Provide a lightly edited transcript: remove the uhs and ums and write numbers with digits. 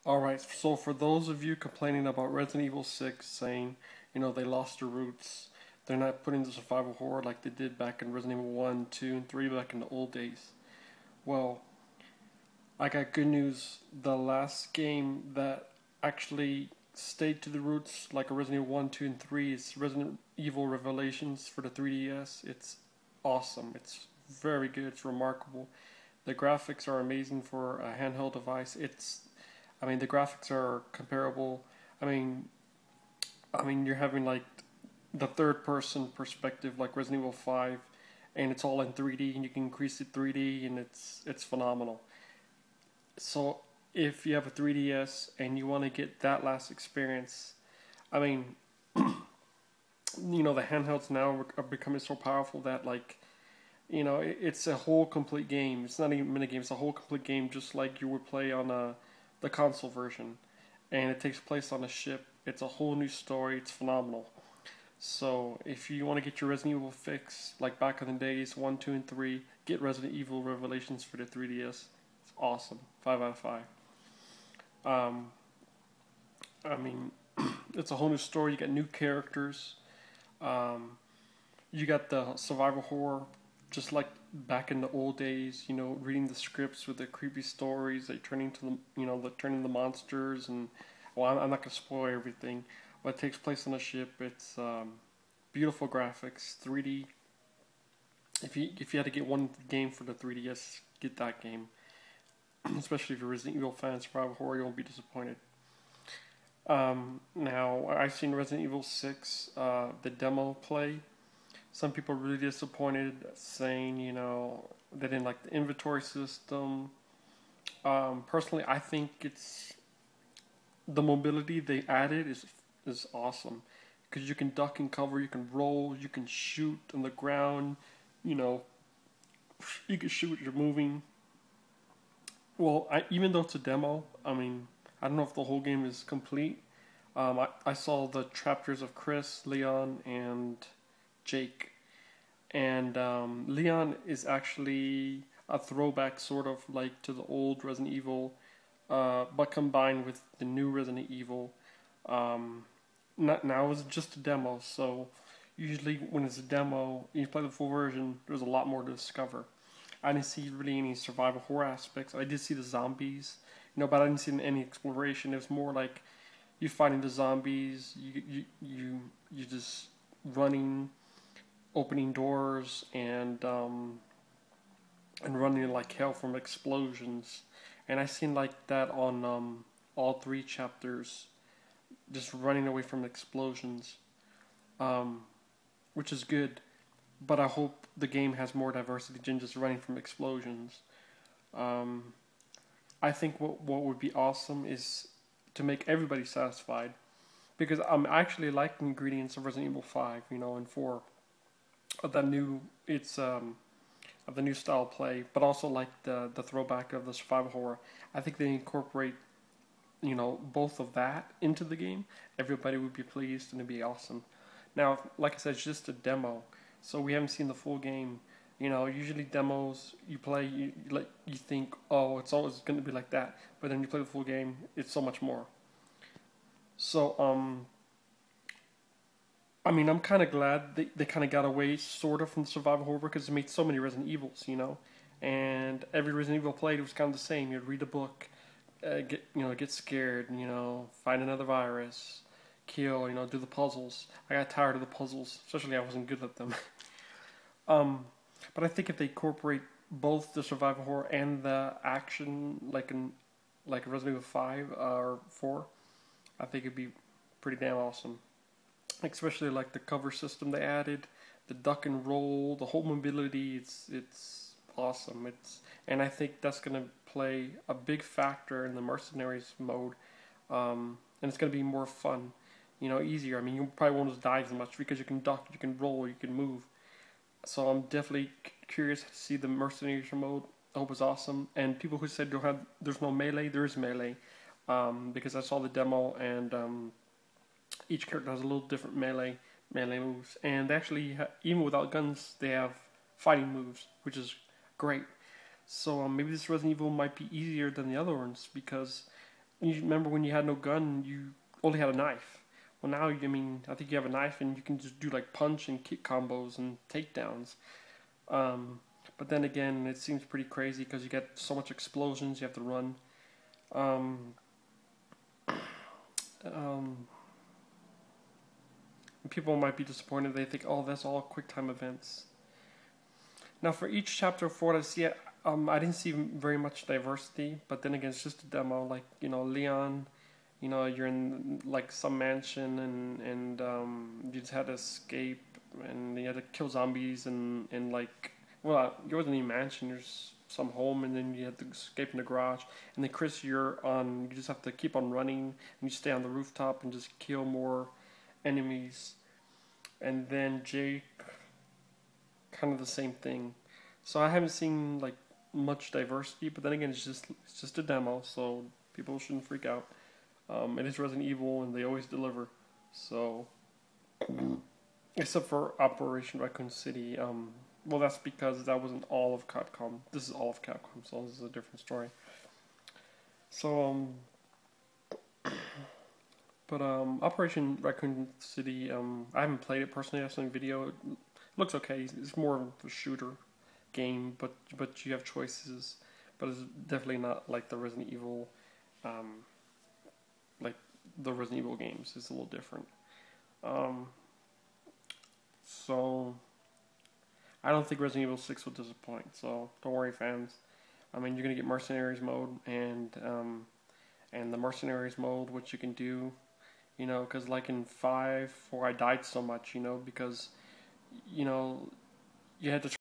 Alright, so for those of you complaining about Resident Evil 6, saying, they lost their roots, they're not putting the survival horror like they did back in Resident Evil 1, 2, and 3 back in the old days. Well, I got good news. The last game that actually stayed to the roots like a Resident Evil 1, 2, and 3 is Resident Evil Revelations for the 3DS. It's awesome. It's very good. It's remarkable. The graphics are amazing for a handheld device. The graphics are comparable. I mean, you're having like the third-person perspective, like Resident Evil 5, and it's all in 3D, and you can increase it 3D, and it's phenomenal. So if you have a 3DS and you want to get that last experience, I mean, the handhelds now are becoming so powerful that it's a whole complete game. It's not even a minigame. It's a whole complete game, just like you would play on the console version, and it takes place on a ship. It's a whole new story. It's phenomenal. So if you want to get your Resident Evil fix, like back in the days, 1, 2, and 3, get Resident Evil Revelations for the 3DS. It's awesome. 5 out of 5. It's a whole new story. You got new characters. You got the survival horror, just like back in the old days. Reading the scripts with the creepy stories. They turn into turning the monsters, and I'm not gonna spoil everything. But it takes place on a ship. It's beautiful graphics, 3D. If you had to get one game for the 3DS, get that game. Especially if you're a Resident Evil fan, survival horror, you won't be disappointed. Now, I've seen Resident Evil 6, the demo play. Some people are really disappointed, saying, they didn't like the inventory system. Personally, I think the mobility they added is awesome. Because you can duck and cover, you can roll, you can shoot on the ground, you can shoot, you're moving. Well, even though it's a demo, I don't know if the whole game is complete. I saw the chapters of Chris, Leon, and Jake. And Leon is actually a throwback sort of like to the old Resident Evil, but combined with the new Resident Evil. Now it's just a demo, so usually when it's a demo, you play the full version, there's a lot more to discover. I didn't see really any survival horror aspects. I did see the zombies, but I didn't see any exploration. It was more like you fighting the zombies, you just running, opening doors, and running like hell from explosions. And I seen like that on all 3 chapters, just running away from explosions, which is good. But I hope the game has more diversity than just running from explosions. I think what would be awesome is to make everybody satisfied, because I'm actually liking ingredients of Resident Evil 5, and 4, of the new of the new style play, but also like the throwback of the survival horror. I think they incorporate both of that into the game. Everybody would be pleased, and it'd be awesome. Now, like I said, it's just a demo. So we haven't seen the full game. Usually demos you play, you think, oh, it's always going to be like that. But then you play the full game, it's so much more. So, I'm kind of glad they kind of got away sort of from the survival horror, because they made so many Resident Evils, And every Resident Evil played, it was kind of the same. You'd read a book, get scared, find another virus, kill, do the puzzles. I got tired of the puzzles, especially I wasn't good at them. But I think if they incorporate both the survival horror and the action, like Resident Evil 5 or 4, I think it'd be pretty damn awesome. Especially like the cover system they added, the duck and roll, the whole mobility. It's awesome. And I think that's gonna play a big factor in the mercenaries mode, and it's gonna be more fun. Easier. You probably won't die as much because you can duck, you can roll, you can move. So I'm definitely curious to see the mercenaries mode. I hope it's awesome. And people who said there's no melee, there is melee, because I saw the demo, and each character has a little different melee moves. And actually, even without guns, they have fighting moves, which is great. So maybe this Resident Evil might be easier than the other ones, because You remember when you had no gun, you only had a knife. Well, now, I mean, I think you have a knife and you can just do like punch and kick combos and takedowns. Um, but then again, it seems pretty crazy because you get so much explosions, you have to run. Um, um, People might be disappointed. They think, oh, that's all quick time events. Now, for each chapter of Ford, I didn't see very much diversity. But then again, it's just a demo. Like, Leon, you're in like some mansion and you just had to escape and you had to kill zombies and like, well, you wasn't even a mansion. There's some home and then you had to escape in the garage. And then Chris, you just have to keep on running and you stay on the rooftop and just kill more enemies. And then Jake, kind of the same thing. So I haven't seen like much diversity, but then again, it's just a demo, so people shouldn't freak out. It is Resident Evil, and they always deliver. So, except for Operation Raccoon City, well, that's because that wasn't all of Capcom. This is all of Capcom, so this is a different story. So, Operation Raccoon City, I haven't played it personally. I've seen video. It looks okay. It's more of a shooter game, but you have choices. But it's definitely not like the Resident Evil, like the Resident Evil games. It's a little different. So I don't think Resident Evil 6 will disappoint. So don't worry, fans. I mean, you're gonna get Mercenaries mode and the Mercenaries mode, which you can do, because like in 5, where I died so much, because you had to